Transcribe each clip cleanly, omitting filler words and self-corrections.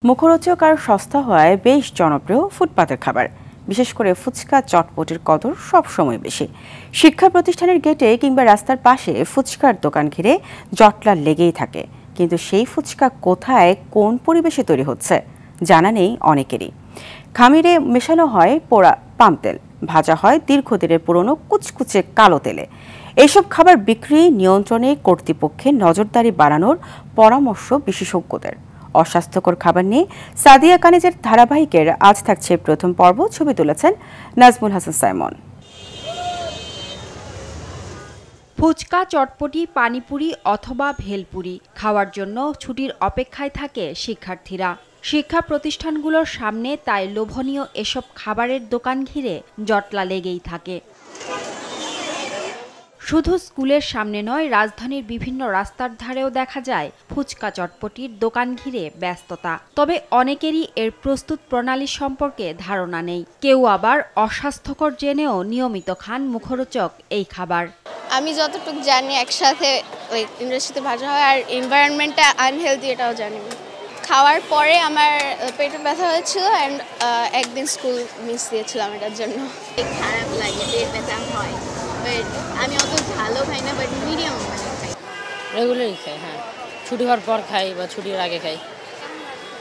মুখরোচক আর সস্তা হওয়ায় বেশ জনপ্রিয় ফুটপাতের খাবার, বিশেষ করে ফুচকা চটপটির কদর সবসময় বেশি। শিক্ষা প্রতিষ্ঠানের গেটে কিংবা রাস্তার পাশে ফুচকার দোকান ঘিরে জটলা লেগেই থাকে, কিন্তু সেই ফুচকা কোথায় কোন পরিবেশে তৈরি হচ্ছে জানা নেই অনেকেরই। খামিরে মেশানো হয় পোড়া পাম তেল, ভাজা হয় দীর্ঘদিনের পুরনো কুচকুচে কালো তেলে। এইসব খাবার বিক্রি নিয়ন্ত্রণে কর্তৃপক্ষের নজরদারি বাড়ানোর পরামর্শ বিশেষজ্ঞদের। অস্বাস্থ্যকর খাবার নিয়ে সাদিয়া কানিজের ধারাবাহিকের আজ থাকছে প্রথম পর্ব। ছবি তুলেছেন নাজমুল হাসান সাইমন। ফুচকা, চটপটি, পানিপুরি অথবা ভেলপুরি খাওয়ার জন্য ছুটির অপেক্ষায় থাকে শিক্ষার্থীরা। শিক্ষা প্রতিষ্ঠানগুলোর সামনে তাই লোভনীয় এসব খাবারের দোকান ঘিরে জটলা লেগেই থাকে। শুধু স্কুলের সামনে নয়, রাজধানীর বিভিন্ন রাস্তার ধারেও দেখা যায় ফুচকা চটপটির দোকান ঘিরে ব্যস্ততা। তবে অনেকেরই এর প্রস্তুত প্রণালী সম্পর্কে ধারণা নেই। কেউ আবার অস্বাস্থ্যকর জেনেও নিয়মিত খান মুখরোচক এই খাবার। আমি যতটুকু জানি একসাথে ইন্ডাস্ট্রিতে ভাজা হয় আর এনভায়রনমেন্টটা আনহেলদি, এটাও জানি। খাওয়ার পরে আমার পেটে ব্যথা হয়েছিল অ্যান্ড একদিন স্কুল মিস দিয়েছিলাম এটার জন্য। খারাপ লাগে, পেট ব্যথা হয়, বাট আমি অত ভালো খাই না, বাট মিডিয়াম খাই। রেগুলারই খাই, হ্যাঁ, ছুটি হওয়ার পর খাই বা ছুটির আগে খাই।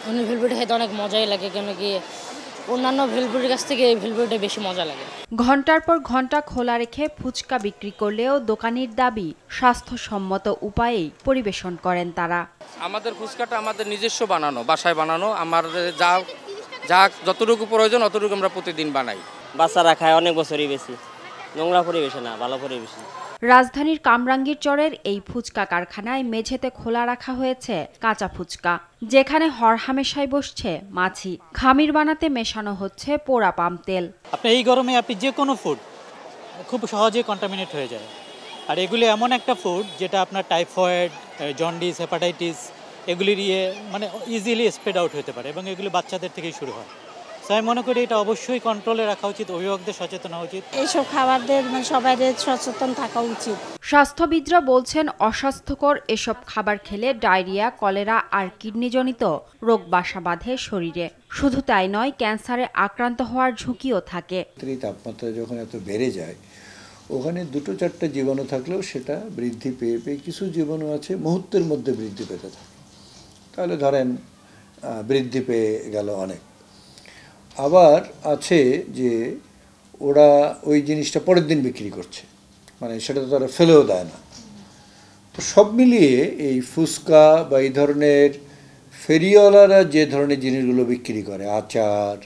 অন্য ভেলপুরি খেতে অনেক মজাই লাগে, কেন কি অন্যান্য ভেলপুরির কাছ থেকে এই ভেলপুরিটা বেশি মজা লাগে। ঘন্টার পর ঘন্টা খোলা রেখে ফুচকা বিক্রি করলেও দোকানির দাবি স্বাস্থ্যসম্মত উপায়েই পরিবেশন করেন তারা। আমাদের ফুচকাটা আমাদের নিজস্ব বানানো, বাসায় বানানো। আমার যা যতটুকু প্রয়োজন অতটুকু আমরা প্রতিদিন বানাই। বাচ্চারা খায় অনেক বছরই বেশি, নোংরা পরিবেশে না, ভালো পরিবেশে। রাজধানীর কামরাঙ্গীর চরের এই ফুচকা কারখানায় মেঝেতে খোলা রাখা হয়েছে কাঁচা ফুচকা, যেখানে হরহামেশাই বসছে মাছি। খামির বানাতে মেশানো হচ্ছে পোড়া পাম তেল। আপনি এই গরমে আপনি যে কোনো ফুড খুব সহজে কন্টামিনেট হয়ে যায়। আর এগুলি এমন একটা ফুড যেটা আপনার টাইফয়েড, জন্ডিস, হেপাটাইটিস এগুলির মানে ইজিলি স্প্রেড আউট হতে পারে, এবং এগুলি বাচ্চাদের থেকেই শুরু হয়। আমি মনে করি এটা অবশ্যই কন্ট্রোলে রাখা উচিত, অভিভাবকদের সচেতন হওয়া উচিত। এইসব খাবারদের সবাই সচেতন থাকা উচিত। স্বাস্থ্যবিদরা বলছেন অস্বাস্থ্যকর এসব খাবার খেলে ডায়রিয়া, কলেরা আর কিডনিজনিত রোগ বাসা বাঁধে শরীরে। শুধু তাই নয়, ক্যান্সারে আক্রান্ত হওয়ার ঝুঁকিও থাকে। তাপমাত্রা যখন এত বেড়ে যায়, ওখানে 2-4টা জীবাণু থাকলেও সেটা বৃদ্ধি পেয়ে পেয়ে কিছু জীবাণু আছে মুহূর্তের মধ্যে বৃদ্ধি পেতে থাকে। তাহলে ধরেন বৃদ্ধি পেয়ে গেল অনেক। আবার আছে যে ওরা ওই জিনিসটা পরের দিন বিক্রি করছে, মানে সেটা তো তারা ফেলেও দেয় না। তো সব মিলিয়ে এই ফুচকা বা এই ধরনের ফেরিওয়ালারা যে ধরনের জিনিসগুলো বিক্রি করে, আচার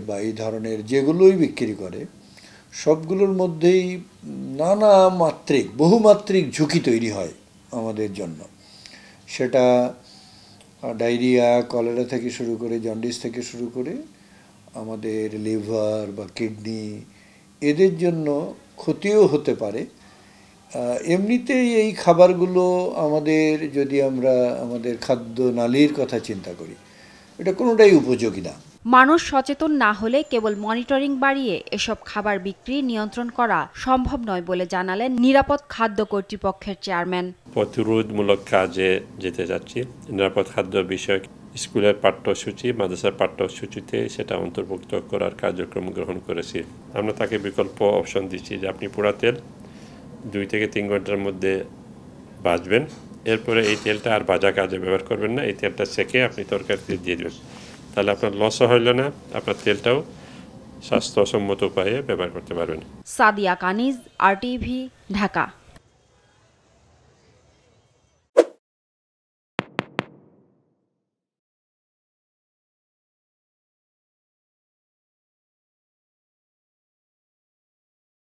বা এই ধরনের যেগুলোই বিক্রি করে, সবগুলোর মধ্যেই নানা মাত্রিক, বহুমাত্রিক ঝুঁকি তৈরি হয় আমাদের জন্য। সেটা ডায়রিয়া, কলেরা থেকে শুরু করে, জন্ডিস থেকে শুরু করে আমাদের লিভার বা কিডনি, এদের জন্য ক্ষতিও হতে পারে। এমনিতেই এই খাবারগুলো আমাদের, যদি আমরা আমাদের খাদ্য নালীর কথা চিন্তা করি, এটা কোনোটাই উপযোগী না। মানুষ সচেতন না হলে কেবল মনিটরিং বাড়িয়ে এসব খাবার বিক্রি নিয়ন্ত্রণ করা সম্ভব নয় বলে জানালেন নিরাপদ খাদ্য কর্তৃপক্ষের চেয়ারম্যান। প্রতিরোধমূলক কাজে যেতে যাচ্ছি। নিরাপদ খাদ্য বিষয়ক স্কুলের পাঠ্যসূচি, মাদ্রাসার পাঠ্যসূচিতে সেটা অন্তর্ভুক্ত করার কার্যক্রম গ্রহণ করেছি। আমরা তাকে বিকল্প অপশন দিচ্ছি যে আপনি পোড়া তেল 2 থেকে 3 ঘন্টার মধ্যে ভাজবেন, এরপরে এই তেলটা আর ভাজা কাজে ব্যবহার করবেন না, এই তেলটা সেকে আপনি তরকারিতে দিয়ে দেবেন। তাহলে আপনার লসও হইল না, আপনার তেলটাও স্বাস্থ্যসম্মত উপায়ে ব্যবহার করতে পারবেন। সাদিয়া কানিজ, RTV, ঢাকা।